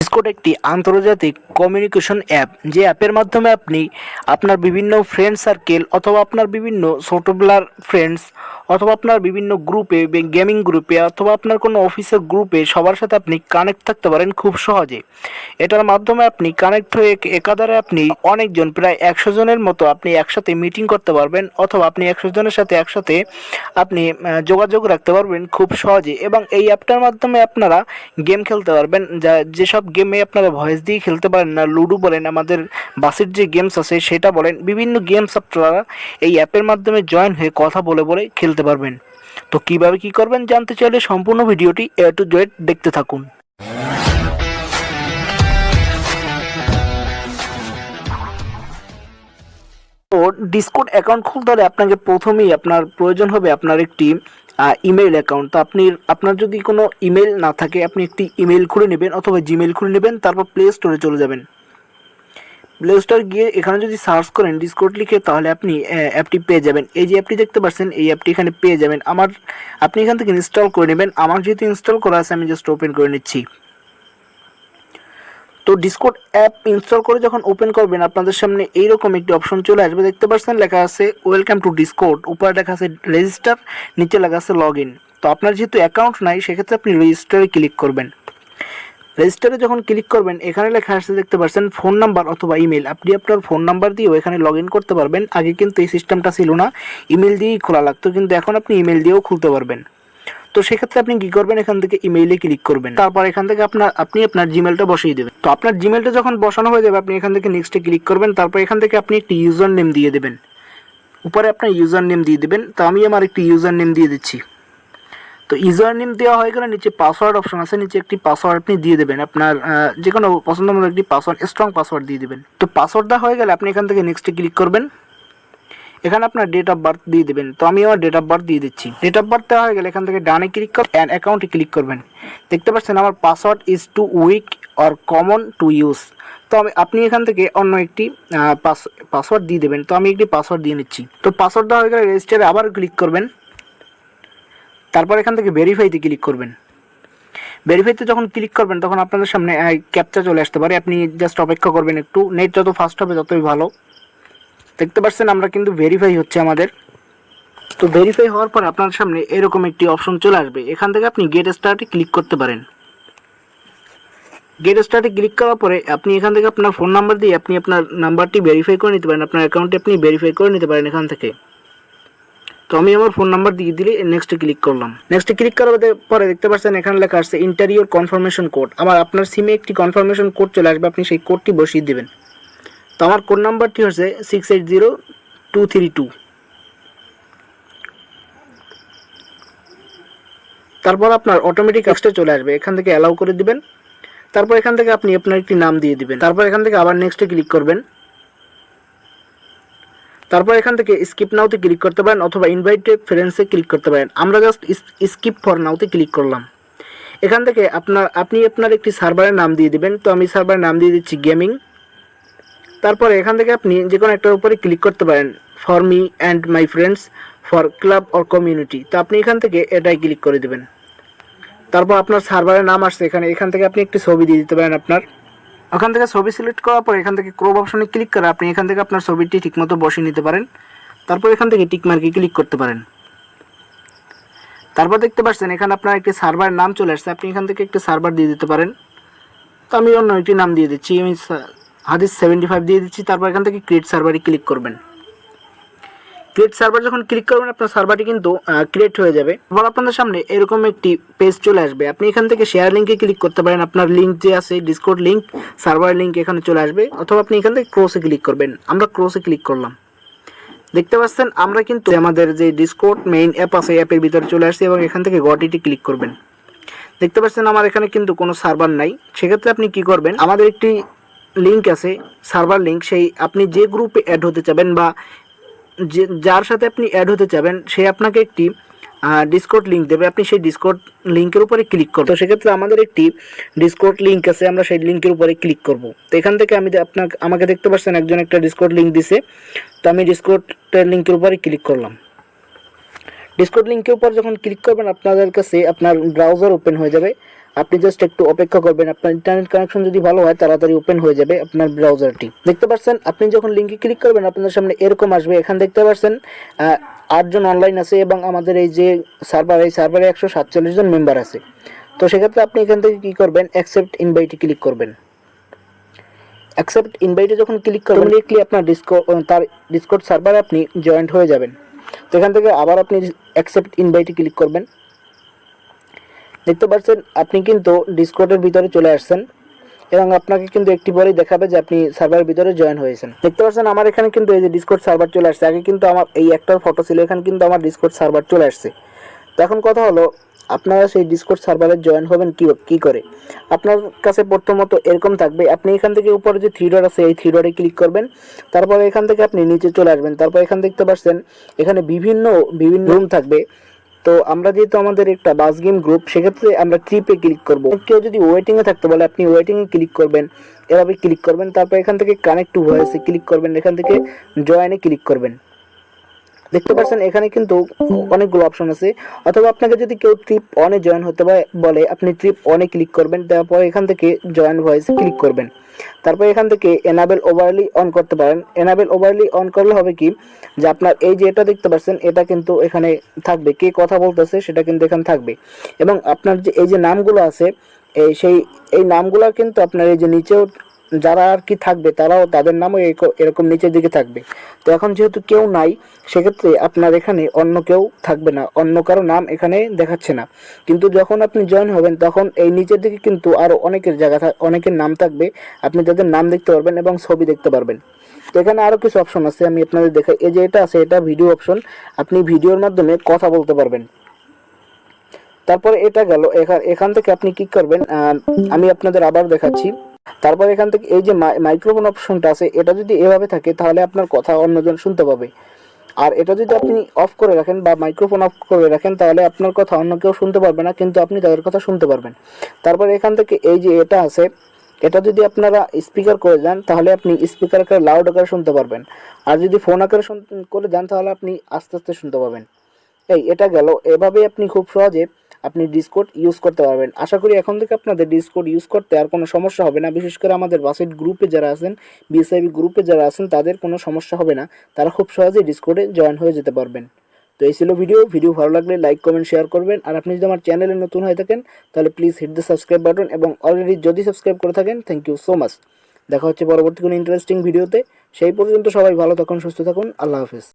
Discord একটি আন্তর্জাতিক communication app, যে অ্যাপের মাধ্যমে আপনি আপনার বিভিন্ন ফ্রেন্ড সার্কেল অথবা আপনার বিভিন্ন ছোটোবেলার ফ্রেন্ডস অথবা আপনার বিভিন্ন গ্রুপে, গেমিং গ্রুপে অথবা আপনার কোনো অফিসের গ্রুপে সবার সাথে আপনি কানেক্ট থাকতে পারেন খুব সহজে। এটার মাধ্যমে আপনি কানেক্ট হয়ে একাধারে আপনি অনেকজন, প্রায় 100 জনের মতো আপনি একসাথে মিটিং করতে পারবেন অথবা আপনি 100 জনের সাথে একসাথে আপনি যোগাযোগ রাখতে পারবেন খুব সহজে। এবং এই অ্যাপটার মাধ্যমে আপনারা গেম খেলতে পারবেন, যেসব গেমে আপনারা ভয়েস দিয়ে খেলতে পারেন না, লুডো বলেন, আমাদের বাসের যে গেমস আছে সেটা বলেন, বিভিন্ন গেমস আপনারা এই অ্যাপের মাধ্যমে জয়েন হয়ে কথা বলে বলে খেলতে পারবেন। তো কিভাবে কি করবেন জানতে চাইলে সম্পূর্ণ ভিডিওটি এ টু জেড দেখতে থাকুন। তো ডিসকর্ড অ্যাকাউন্ট খুলতে হলে আপনাকে প্রথমেই আপনার প্রয়োজন হবে আপনার একটি ইমেল অ্যাকাউন্ট। তো আপনার যদি কোনো ইমেল না থাকে, আপনি একটি ইমেল খুলে নেবেন অথবা জিমেল খুলে নেবেন, তারপর প্লে স্টোরে চলে যাবেন। প্লে স্টোর গিয়ে এখানে যদি সার্চ করেন ডিসকর্ড লিখে, তাহলে আপনি অ্যাপটি পেয়ে যাবেন। এই যে অ্যাপটি দেখতে পাচ্ছেন, এই অ্যাপটি এখানে পেয়ে যাবেন। আপনি এখান থেকে ইনস্টল করে নেবেন। আমার যেহেতু ইনস্টল করা আছে, আমি জাস্ট ওপেন করে নিচ্ছি। তো ডিসকর্ড অ্যাপ ইনস্টল করে যখন ওপেন করবেন, আপনাদের সামনে এইরকম একটি অপশন চলে আসবে। দেখতে পাচ্ছেন লেখা আছে ওয়েলকাম টু ডিসকর্ড, উপরে লেখা আছে রেজিস্টার, নিচে লেখা আছে লগ ইন। তো আপনার যেহেতু অ্যাকাউন্ট নাই, সেক্ষেত্রে আপনি রেজিস্টারে ক্লিক করবেন। রেজিস্টারে যখন ক্লিক করবেন, এখানে লেখা আসছে দেখতে পাচ্ছেন ফোন নাম্বার অথবা ইমেল। আপনি আপনার ফোন নাম্বার দিয়েও এখানে লগ ইন করতে পারবেন। আগে কিন্তু এই সিস্টেমটা ছিল না, ইমেল দিয়েই খোলা লাগতো, কিন্তু এখন আপনি ইমেল দিয়েও খুলতে পারবেন। তো সেক্ষেত্রে আপনি কি করবেন, এখান থেকে ইমেইলে ক্লিক করবেন। তারপর এখান থেকে আপনি আপনার জিমেলটা বসিয়ে দেবেন। তো আপনার জিমেলটা যখন বসানো হয়ে যাবে, আপনি এখান থেকে নেক্সটে ক্লিক করবেন। তারপর এখান থেকে আপনি একটি ইউজার নেম দিয়ে দেবেন। উপরে আপনার ইউজার নেম দিয়ে দেবেন। তো আমি আমার একটি ইউজার নেম দিয়ে দিচ্ছি। তো ইউজার নেম দেওয়া হয়ে গেলে নিচে পাসওয়ার্ড অপশন আছে, নিচে একটি পাসওয়ার্ড আপনি দিয়ে দেবেন। আপনার যে কোনো পছন্দ মতো একটি পাসওয়ার্ড, স্ট্রং পাসওয়ার্ড দিয়ে দেবেন। তো পাসওয়ার্ড দেওয়া হয়ে গেলে আপনি এখান থেকে নেক্সটে ক্লিক করবেন। এখানে আপনার ডেট অফ বার্থ দিয়ে দেবেন। তো আমি আমার ডেট অফ বার্থ দিয়ে দিচ্ছি। ডেট অফ বার্থ দেওয়া হয়ে গেলে এখান থেকে ডানে ক্লিক করে অ্যান অ্যাকাউন্টে ক্লিক করবেন। দেখতে পাচ্ছেন আমার password is too weak or common to use. তো আপনি এখান থেকে অন্য একটি পাসওয়ার্ড দিয়ে দেবেন। তো আমি একটি পাসওয়ার্ড দিয়ে নিচ্ছি। তো পাসওয়ার্ড দেওয়া হয়ে গেলে রেজিস্টারে আবার ক্লিক করবেন। তারপর এখান থেকে ভেরিফাইতে ক্লিক করবেন। ভেরিফাইতে যখন ক্লিক করবেন, তখন আপনাদের সামনে ক্যাপচা চলে আসতে পারে। আপনি জাস্ট অপেক্ষা করবেন একটু, নেট যত ফাস্ট হবে ততই ভালো। দেখতে পাচ্ছেন আমরা কিন্তু ভেরিফাই হচ্ছে আমাদের। তো ভেরিফাই হওয়ার পর আপনার সামনে এরকম একটি অপশন চলে আসবে। এখান থেকে আপনি গেট স্টার্টে ক্লিক করতে পারেন। গেট স্টার্টে ক্লিক করার পরে আপনি এখান থেকে আপনার ফোন নাম্বার দিয়ে আপনি আপনার নাম্বারটি ভেরিফাই করে নিতে পারেন। আপনার অ্যাকাউন্টে আপনি ভেরিফাই করে নিতে পারেন এখান থেকে। তো আমি আমার ফোন নাম্বার দিয়ে দিলে নেক্সটে ক্লিক করলাম। নেক্সটে ক্লিক করার পরে দেখতে পাচ্ছেন এখানে লেখা আসছে ইন্টারিয়র কনফার্মেশন কোড। আপনার সিমে একটি কনফার্মেশন কোড চলে আসবে, আপনি সেই কোডটি বসিয়ে দেবেন। তো আমার কোড নাম্বারটি হচ্ছে 680232। তারপর আপনার অটোমেটিক এক্সট্রা চলে আসবে, এখান থেকে অ্যালাউ করে দিবেন। তারপর এখান থেকে আপনি আপনার একটি নাম দিয়ে দিবেন। তারপর এখান থেকে আবার নেক্সটে ক্লিক করবেন। তারপর এখান থেকে স্কিপ নাওতে ক্লিক করতে পারেন অথবা ইনভাইটেড ফ্রেন্ডসে ক্লিক করতে পারেন। আমরা জাস্ট স্কিপ ফর নাওতে ক্লিক করলাম। এখান থেকে আপনি আপনার একটি সার্ভারের নাম দিয়ে দিবেন। তো আমি সার্ভারের নাম দিয়ে দিচ্ছি গেমিং। তারপরে এখান থেকে আপনি যে কোনো একটার উপরে ক্লিক করতে পারেন, for me and my friends, for club or community. তো আপনি এখান থেকে এটাই ক্লিক করে দেবেন। তারপর আপনার সার্ভারের নাম আসছে এখান থেকে আপনি একটি ছবি দিয়ে দিতে পারেন আপনার। ওখান থেকে ছবি সিলেক্ট করার পর এখান থেকে ক্রপ অপশনে ক্লিক করে আপনি এখান থেকে আপনার ছবিটি ঠিকমতো বসিয়ে নিতে পারেন। তারপর এখান থেকে টিক মার্কে ক্লিক করতে পারেন। তারপর দেখতে পাচ্ছেন এখানে আপনার একটি সার্ভারের নাম চলে আসছে, আপনি এখান থেকে একটি সার্ভার দিয়ে দিতে পারেন। তো আমি অন্য একটি নাম দিয়ে দিচ্ছি, আমি হাদিস 75 দিয়ে দিচ্ছি। তারপর এখান থেকে ক্রিয়েট সার্ভারে ক্লিক করবেন। ক্রিয়েট সার্ভার যখন ক্লিক করবেন, আপনার সার্ভারটি কিন্তু ক্রিয়েট হয়ে যাবে। এবার আপনাদের সামনে এরকম একটি পেজ চলে আসবে। আপনি এখান থেকে শেয়ার লিঙ্কে ক্লিক করতে পারেন। আপনার লিঙ্ক যে আছে ডিসকর্ড লিঙ্ক, সার্ভার লিঙ্ক এখানে চলে আসবে। অথবা আপনি এখান থেকে ক্রসে ক্লিক করবেন। আমরা ক্রসে ক্লিক করলাম। দেখতে পাচ্ছেন আমরা কিন্তু আমাদের যে ডিসকর্ড মেইন অ্যাপ আছে, অ্যাপের ভিতরে চলে আসছে এবং এখান থেকে গটিটি ক্লিক করবেন। দেখতে পাচ্ছেন আমার এখানে কিন্তু কোনো সার্ভার নাই। সেক্ষেত্রে আপনি কি করবেন, আমাদের একটি লিঙ্ক আছে সার্ভার লিঙ্ক, সেই আপনি যে গ্রুপে অ্যাড হতে চাবেন বা যার সাথে আপনি অ্যাড হতে চাবেন, সে আপনাকে একটি ডিসকর্ড লিঙ্ক দেবে। আপনি সেই ডিসকর্ড লিঙ্কের উপরে ক্লিক করবেন। তো সেক্ষেত্রে আমাদের একটি ডিসকর্ড লিঙ্ক আছে, আমরা সেই লিঙ্কের উপরে ক্লিক করব। তো এখান থেকে আমাকে দেখতে পাচ্ছেন একজন একটা ডিসকর্ড লিঙ্ক দিছে। তো আমি ডিসকর্ডের লিঙ্কের উপরে ক্লিক করলাম। ডিসকর্ড লিঙ্কের উপর যখন ক্লিক করবেন, আপনাদের কাছে আপনার ব্রাউজার ওপেন হয়ে যাবে। আপনি জাস্ট একটু অপেক্ষা করবেন। আপনার ইন্টারনেট কানেকশন যদি ভালো হয় তাড়াতাড়ি ওপেন হয়ে যাবে আপনার ব্রাউজারটি। দেখতে পাচ্ছেন আপনি যখন লিঙ্কে ক্লিক করবেন আপনাদের সামনে এরকম আসবে। এখানে দেখতে পাচ্ছেন 8 জন অনলাইন আছে এবং আমাদের এই যে সার্ভার, এই সার্ভারে 147 জন মেম্বার আছে। তো সেক্ষেত্রে আপনি এখান থেকে কী করবেন, অ্যাকসেপ্ট ইনভাইটে ক্লিক করবেন। অ্যাকসেপ্ট ইনভাইটে যখন ক্লিক করবেন ডিরেক্টলি আপনার ডিসকর্ড সার্ভারে আপনি জয়েন্ট হয়ে যাবেন। তো এখান থেকে আবার আপনি অ্যাকসেপ্ট ইনভাইটে ক্লিক করবেন। দেখতে পাচ্ছেন আপনি কিন্তু ডিসকর্ডের ভিতরে চলে আসছেন এবং আপনাকে কিন্তু একটি পরেই দেখাবে যে আপনি সার্ভারের ভিতরে জয়েন হয়েছেন। দেখতে পাচ্ছেন আমার এখানে কিন্তু এই যে ডিসকর্ড সার্ভার চলে আসছে। আগে কিন্তু আমার এই একটার ফটো ছিল, এখানে কিন্তু আমার ডিসকর্ড সার্ভার চলে আসছে। তো এখন কথা হলো আপনারা সেই ডিসকর্ড সার্ভারে জয়েন হবেন কী করে। আপনার কাছে প্রথমত এরকম থাকবে, আপনি এখান থেকে উপরে যে থ্রি ডট আছে এই থ্রি ডটে ক্লিক করবেন। তারপরে এখান থেকে আপনি নিচে চলে আসবেন। তারপর এখানে দেখতে পাচ্ছেন এখানে বিভিন্ন রুম থাকবে। তো আমরা যেহেতু আমাদের একটা বাস গেম গ্রুপ, সেক্ষেত্রে আমরা ট্রিপে ক্লিক করব। কেউ যদি ওয়েটিংয়ে থাকতে বলে আপনি ওয়েটিংয়ে ক্লিক করবেন, এভাবে ক্লিক করবেন। তারপর এখান থেকে কানেক্ট টু ভয়েসে ক্লিক করবেন, এখান থেকে জয়েনে ক্লিক করবেন। দেখতে পাচ্ছেন এখানে কিন্তু অনেকগুলো অপশন আছে। অথবা আপনাকে যদি কেউ ট্রিপ অনে জয়েন হতে বলে আপনি ট্রিপ অনে ক্লিক করবেন। তারপর এখান থেকে জয়েন ভয়েসে ক্লিক করবেন। তারপর এখান থেকে এনাবেল ওভারলি অন করতে পারেন। এনাবেল ওভারলি অন করলে হবে কি, যে আপনার এই যে এটা দেখতে পাচ্ছেন এটা কিন্তু এখানে থাকবে, কে কথা বলতেছে সেটা কিন্তু এখানে থাকবে। এবং আপনার যে এই যে নামগুলো আছে এই নামগুলো কিন্তু আপনার এই যে নিচেও যারা আর কি থাকবে তারাও তাদের নামও এরকম নিচের দিকে থাকবে। তো এখন যেহেতু কেউ নাই, সেক্ষেত্রে আপনার এখানে অন্য কেউ থাকবে না, অন্য কারো নাম এখানে দেখাচ্ছে না। কিন্তু যখন আপনি জয়েন হবেন তখন এই নিচের দিকে কিন্তু আরও অনেকের নাম থাকবে। আপনি তাদের নাম দেখতে পারবেন এবং ছবি দেখতে পারবেন। তো এখানে আরও কিছু অপশন আছে, আমি আপনাদের দেখাই। এই যে এটা আছে, এটা ভিডিও অপশন, আপনি ভিডিওর মাধ্যমে কথা বলতে পারবেন। তারপরে এটা গেল, এখান থেকে আপনি কি করবেন, আমি আপনাদের আবার দেখাচ্ছি। তারপর এখান থেকে এই যে মাইক্রোফোন অপশনটা আছে, এটা যদি এভাবে থাকে তাহলে আপনার কথা অন্যজন শুনতে পাবে। আর এটা যদি আপনি অফ করে রাখেন বা মাইক্রোফোন অফ করে রাখেন তাহলে আপনার কথা অন্য কেউ শুনতে পারবে না, কিন্তু আপনি তাদের কথা শুনতে পারবেন। তারপর এখান থেকে এই যে এটা আছে, এটা যদি আপনারা স্পিকার করে দেন তাহলে আপনি স্পিকার আকারে লাউড আকারে শুনতে পারবেন। আর যদি ফোন আকারে করে দেন তাহলে আপনি আস্তে আস্তে শুনতে পাবেন। এটা গেল। এভাবে আপনি খুব সহজে আপনি ডিসকর্ড ইউজ করতে পারবেন। আশা করি এখন থেকে আপনাদের ডিসকর্ড ইউজ করতে আর কোনো সমস্যা হবে না। বিশেষ করে আমাদের বাসেট গ্রুপে যারা আছেন, বিএসআইবি গ্রুপে যারা আছেন, তাদের কোনো সমস্যা হবে না। তারা খুব সহজেই ডিসকর্ডে জয়েন হয়ে যেতে পারবেন। তো এই ছিল ভিডিও ভালো লাগলে লাইক কমেন্ট শেয়ার করবেন। আর আপনি যদি আমার চ্যানেলে নতুন হয়ে থাকেন তাহলে please hit the subscribe button, এবং অলরেডি যদি সাবস্ক্রাইব করে থাকেন থ্যাংক ইউ সো মাচ। দেখা হচ্ছে পরবর্তী কোনো ইন্টারেস্টিং ভিডিওতে। সেই পর্যন্ত সবাই ভালো থাকুন, সুস্থ থাকুন, আল্লাহ হাফেজ।